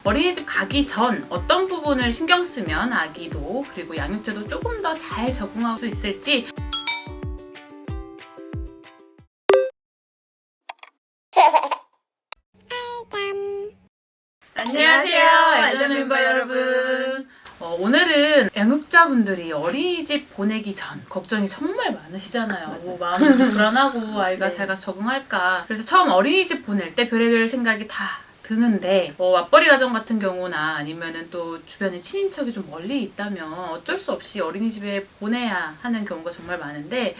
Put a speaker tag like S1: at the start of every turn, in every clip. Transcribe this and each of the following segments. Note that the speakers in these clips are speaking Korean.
S1: 어린이집 가기 전 어떤 부분을 신경 쓰면 아기도 그리고 양육자도 조금 더 잘 적응할 수 있을지 안녕하세요, 알전 멤버 여러분. 오늘은 양육자분들이 어린이집 보내기 전 걱정이 정말 많으시잖아요. 뭐 마음이 불안하고 아이가 잘 가서 적응할까. 그래서 처음 어린이집 보낼 때 별의별 생각이 다 드는데 맞벌이 가정 같은 경우나 아니면은 또 주변에 친인척이 좀 멀리 있다면 어쩔 수 없이 어린이집에 보내야 하는 경우가 정말 많은데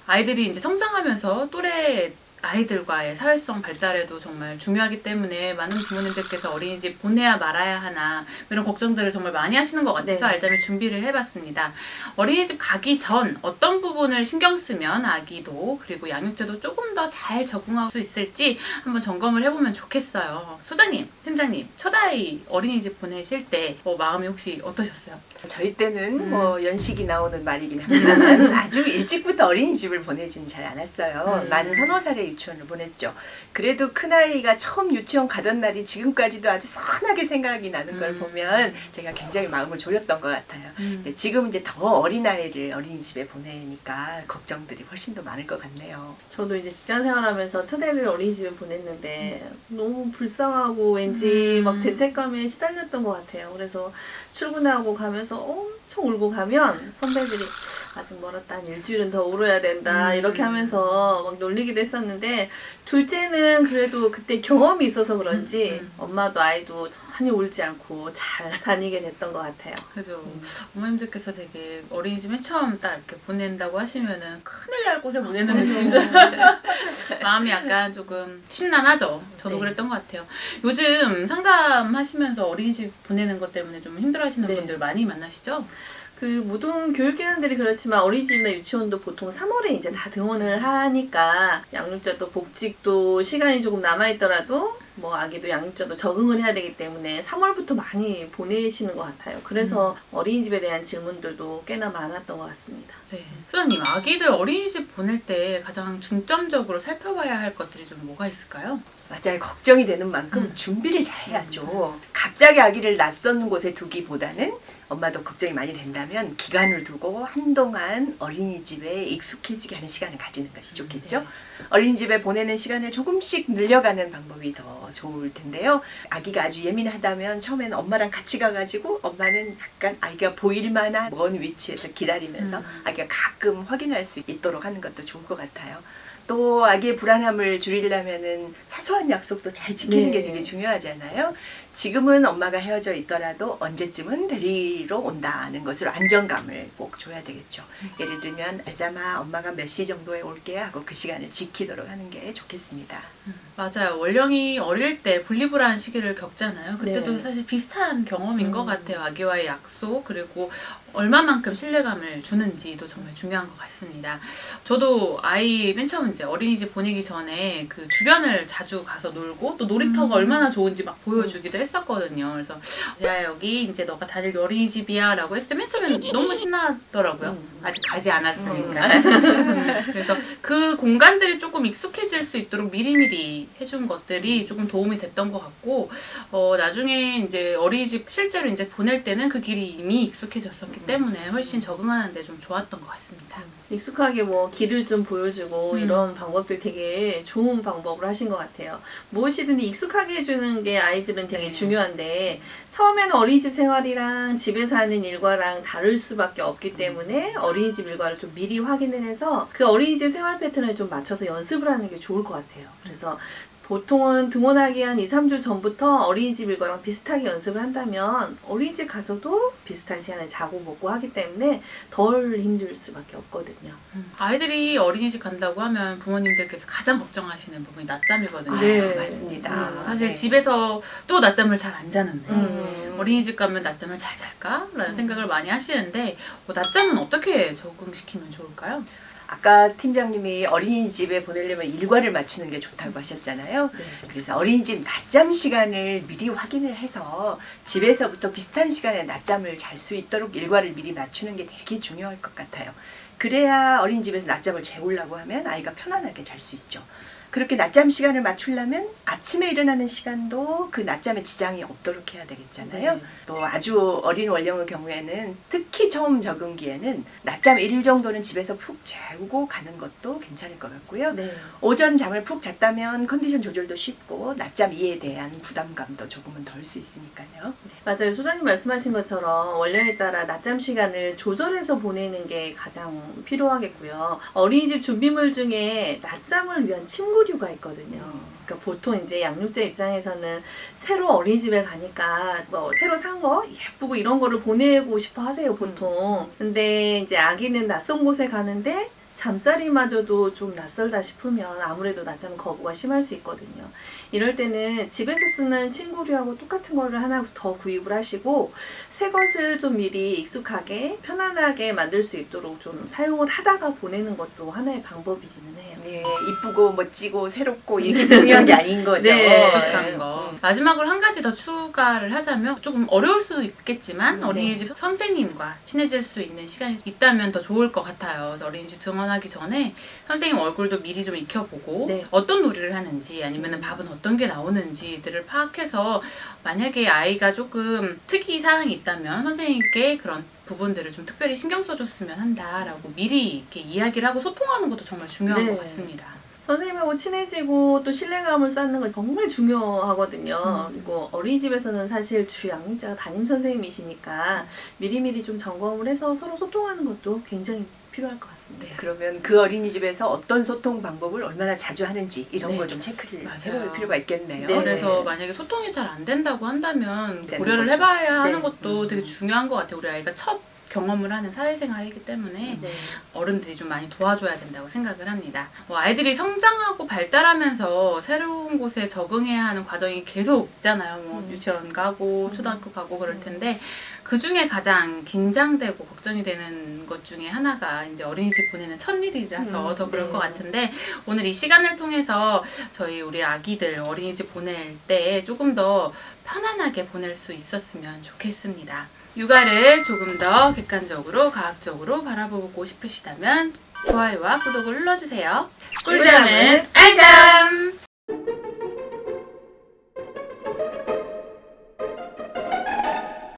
S1: 아이들이 이제 성장하면서 또래 아이들과의 사회성 발달에도 정말 중요하기 때문에 많은 부모님들께서 어린이집 보내야 말아야 하나 이런 걱정들을 정말 많이 하시는 것 같아서 알자면 준비를 해봤습니다. 어린이집 가기 전 어떤 부분을 신경 쓰면 아기도 그리고 양육자도 조금 더 잘 적응할 수 있을지 한번 점검을 해보면 좋겠어요. 소장님, 팀장님, 첫 아이 어린이집 보내실 때 마음이 혹시 어떠셨어요?
S2: 저희 때는 연식이 나오는 말이긴 합니다만 아주 일찍부터 어린이집을 보내지는 잘 않았어요. 많은 3~4살에 유치원을 보냈죠. 그래도 큰아이가 처음 유치원 가던 날이 지금까지도 아주 선하게 생각이 나는 걸 보면 제가 굉장히 마음을 졸였던 것 같아요. 지금 이제 더 어린아이를 어린이집에 보내니까 걱정들이 훨씬 더 많을 것 같네요.
S3: 저도 이제 직장 생활하면서 첫애를 어린이집에 보냈는데 너무 불쌍하고 왠지 막 죄책감에 시달렸던 것 같아요. 그래서 출근하고 가면서 엄청 울고 가면 선배들이 아직 멀었다, 한 일주일은 더 울어야 된다 이렇게 하면서 막 놀리기도 했었는데 둘째는 그래도 그때 경험이 있어서 그런지 엄마도 아이도 전혀 울지 않고 잘 다니게 됐던 것 같아요.
S1: 그죠. 어머님들께서 되게 어린이집 맨 처음 딱 이렇게 보낸다고 하시면은 큰일 날 곳에 보내는 느낌이죠. 마음이 약간 조금 심란하죠. 저도 그랬던 것 같아요. 요즘 상담하시면서 어린이집 보내는 것 때문에 좀 힘들어하시는 분들 많이 만나시죠?
S3: 그 모든 교육기관들이 그렇지만 어린이집이나 유치원도 보통 3월에 이제 다 등원을 하니까 양육자도 복직도 시간이 조금 남아있더라도 뭐 아기도 양육자도 적응을 해야 되기 때문에 3월부터 많이 보내시는 것 같아요. 그래서 어린이집에 대한 질문들도 꽤나 많았던 것 같습니다.
S1: 네. 소장님, 아기들 어린이집 보낼 때 가장 중점적으로 살펴봐야 할 것들이 좀 뭐가 있을까요?
S2: 맞아요. 걱정이 되는 만큼 준비를 잘 해야죠. 갑자기 아기를 낯선 곳에 두기보다는 엄마도 걱정이 많이 된다면 기간을 두고 한동안 어린이집에 익숙해지게 하는 시간을 가지는 것이 좋겠죠. 어린이집에 보내는 시간을 조금씩 늘려가는 방법이 더 좋을 텐데요. 아기가 아주 예민하다면 처음에는 엄마랑 같이 가가지고 엄마는 약간 아기가 보일 만한 먼 위치에서 기다리면서 아기가 가끔 확인할 수 있도록 하는 것도 좋을 것 같아요. 또 아기의 불안함을 줄이려면은 사소한 약속도 잘 지키는 게 되게 중요하잖아요. 지금은 엄마가 헤어져 있더라도 언제쯤은 데리러 온다는 것으로 안정감을 꼭 줘야 되겠죠. 예를 들면 알자마 엄마가 몇 시 정도에 올게 하고 그 시간을 지키도록 하는 게 좋겠습니다.
S1: 맞아요. 원령이 어릴 때 분리불안 시기를 겪잖아요. 그때도 사실 비슷한 경험인 것 같아요. 아기와의 약속 그리고 얼마만큼 신뢰감을 주는지도 정말 중요한 것 같습니다. 저도 아이 맨 처음 이제 어린이집 보내기 전에 그 주변을 자주 가서 놀고 또 놀이터가 얼마나 좋은지 막 보여주기도 했었거든요. 그래서 야 여기 이제 너가 다닐 어린이집이야 라고 했을 때 맨 처음엔 너무 신나더라고요. 아직 가지 않았으니까. 그래서 그 공간들이 조금 익숙해질 수 있도록 미리미리 해준 것들이 조금 도움이 됐던 것 같고 나중에 이제 어린이집 실제로 이제 보낼 때는 그 길이 이미 익숙해졌었기 때문에 훨씬 적응하는데 좀 좋았던 것 같습니다.
S3: 익숙하게 뭐 길을 좀 보여주고 이런 방법들 되게 좋은 방법을 하신 것 같아요. 무엇이든 익숙하게 해주는 게 아이들은 되게 중요한데 처음에는 어린이집 생활이랑 집에서 하는 일과랑 다를 수밖에 없기 때문에 어린이집 일과를 좀 미리 확인을 해서 그 어린이집 생활 패턴에 좀 맞춰서 연습을 하는 게 좋을 것 같아요. 그래서 보통은 등원하기 한 2~3주 전부터 어린이집 일과랑 비슷하게 연습을 한다면 어린이집 가서도 비슷한 시간에 자고 먹고 하기 때문에 덜 힘들 수밖에 없거든요.
S1: 아이들이 어린이집 간다고 하면 부모님들께서 가장 걱정하시는 부분이 낮잠이거든요.
S2: 네, 맞습니다.
S1: 사실 집에서 또 낮잠을 잘 안 자는데 어린이집 가면 낮잠을 잘 잘까? 라는 생각을 많이 하시는데 낮잠은 어떻게 적응시키면 좋을까요?
S2: 아까 팀장님이 어린이집에 보내려면 일과를 맞추는 게 좋다고 하셨잖아요. 그래서 어린이집 낮잠 시간을 미리 확인을 해서 집에서부터 비슷한 시간에 낮잠을 잘 수 있도록 일과를 미리 맞추는 게 되게 중요할 것 같아요. 그래야 어린이집에서 낮잠을 재우려고 하면 아이가 편안하게 잘 수 있죠. 그렇게 낮잠 시간을 맞추려면 아침에 일어나는 시간도 그 낮잠에 지장이 없도록 해야 되겠잖아요.
S3: 네.
S2: 또 아주 어린 원령의 경우에는 특히 처음 적응기에는 낮잠 1일 정도는 집에서 푹 재우고 가는 것도 괜찮을 것 같고요.
S3: 네.
S2: 오전 잠을 푹 잤다면 컨디션 조절도 쉽고 낮잠 이에 대한 부담감도 조금은 덜 수 있으니까요.
S3: 맞아요. 소장님 말씀하신 것처럼 원령에 따라 낮잠 시간을 조절해서 보내는 게 가장 필요하겠고요. 어린이집 준비물 중에 낮잠을 위한 침구류가 있거든요. 그러니까 보통 이제 양육자 입장에서는 새로 어린이집에 가니까 뭐 새로 산 거 예쁘고 이런 거를 보내고 싶어 하세요, 보통. 근데 이제 아기는 낯선 곳에 가는데 잠자리마저도 좀 낯설다 싶으면 아무래도 낮잠 거부가 심할 수 있거든요. 이럴 때는 집에서 쓰는 침구류하고 똑같은 거를 하나 더 구입을 하시고 새 것을 좀 미리 익숙하게 편안하게 만들 수 있도록 좀 사용을 하다가 보내는 것도 하나의 방법이기는 해요.
S2: 네, 이쁘고 멋지고 새롭고 이게 중요한 게 아닌 거죠.
S3: 네.
S1: 익숙한 거. 마지막으로 한 가지 더 추가를 하자면 조금 어려울 수도 있겠지만 어린이집 선생님과 친해질 수 있는 시간이 있다면 더 좋을 것 같아요. 어린이집 등원하기 전에 선생님 얼굴도 미리 좀 익혀보고
S3: 네.
S1: 어떤 놀이를 하는지 아니면 밥은 어떤 게 나오는지들을 파악해서 만약에 아이가 조금 특이사항이 있다면 선생님께 그런 부분들을 좀 특별히 신경 써줬으면 한다라고 미리 이렇게 이야기를 하고 소통하는 것도 정말 중요한
S3: 네.
S1: 것 같습니다.
S3: 선생님하고 친해지고 또 신뢰감을 쌓는 건 정말 중요하거든요. 그리고 어린이집에서는 사실 주 양육자가 담임 선생님이시니까 미리미리 좀 점검을 해서 서로 소통하는 것도 굉장히 필요할 것 같습니다.
S1: 네.
S2: 그러면 그 어린이집에서 어떤 소통 방법을 얼마나 자주 하는지 이런
S3: 네.
S2: 걸 좀 체크를
S1: 맞아요.
S2: 해볼 필요가 있겠네요.
S3: 네.
S1: 그래서 만약에 소통이 잘 안 된다고 한다면
S2: 되는
S1: 고려를
S2: 거죠.
S1: 해봐야 하는
S2: 네.
S1: 것도 되게 중요한 것 같아요. 우리 아이가 첫 경험을 하는 사회생활이기 때문에
S3: 네.
S1: 어른들이 좀 많이 도와줘야 된다고 생각을 합니다. 아이들이 성장하고 발달하면서 새로운 곳에 적응해야 하는 과정이 계속 있잖아요. 유치원 가고 초등학교 가고 그럴 텐데 그 중에 가장 긴장되고 걱정이 되는 것 중에 하나가 이제 어린이집 보내는 첫일이라서 더 그럴
S3: 네.
S1: 것 같은데 오늘 이 시간을 통해서 저희 우리 아기들 어린이집 보낼 때 조금 더 편안하게 보낼 수 있었으면 좋겠습니다. 육아를 조금 더 객관적으로 과학적으로 바라보고 싶으시다면 좋아요와 구독을 눌러주세요. 꿀잠은 알잠!